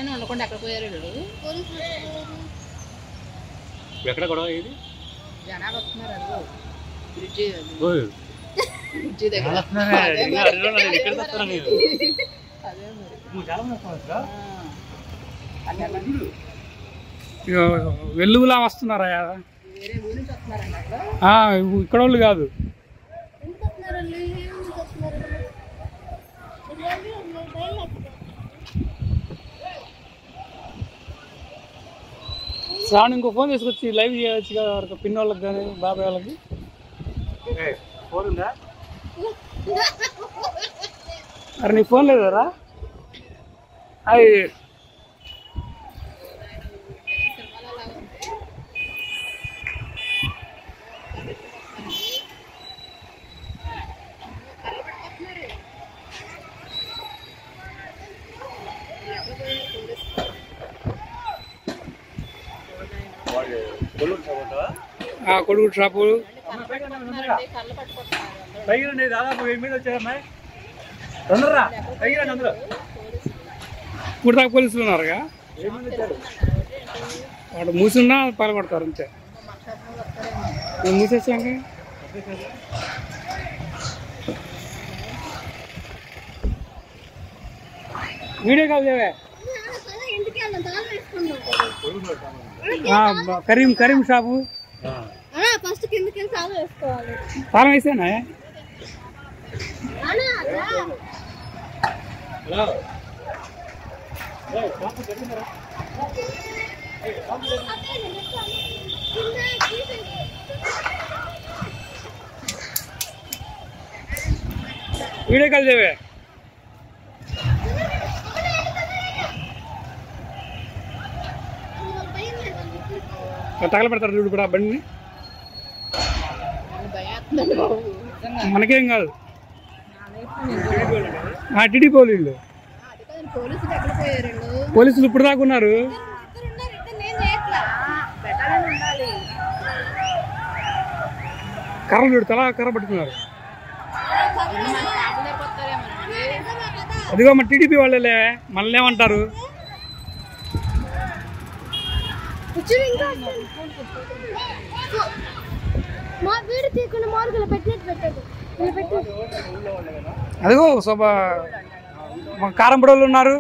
ఇంట్లోనే ఉండకుండా ఎక్కడ పోయారు వీళ్ళు? ఎక్కడ గొడవ ఇది? జనాలు వస్తున్నారు అదిగో బ్రిడ్జి దగ్గర. అదే మరి వెల్లుగులా వస్తున్నారా? వేరే ఊరి నుంచి వస్తున్నారండి అక్కడ. ఇక్కడ వాళ్ళు కాదు. శ్రావణ్ ఇంకో ఫోన్ తీసుకొచ్చి లైవ్ చేయవచ్చు కదా పిన్ వాళ్ళకి కానీ బాబాయ్ వాళ్ళకి. ఫోన్ ఉందా? అరే నీ ఫోన్ లేదరా? అది కొడుకు షాపు దాదాపు 1000 మీద వచ్చారమ్మాయి. తొందరరా అందులో ఇప్పుడు దాకా పోలీసులు ఉన్నారుగా. వాడు మూసిన్నా పాల్గొడతారు అంతే. మూసేసాక వీడియో కాల్ చేయవే. కరీం షాపు తాళం వేసానా? వీడియో కాల్ చేయవే. తగలబెడతారు చూడు కూడా బండిని. మనకేం కాదు. టీడీ పోలీసులు ఇప్పుడు దాకా ఉన్నారు. కర్రలు చూడు తలా కర్ర పట్టుకున్నారు. అదిగో మన టీడీపీ వాళ్ళే మనల్ని ఏమంటారు? అదిగో కారం పొడవులు ఉన్నారు.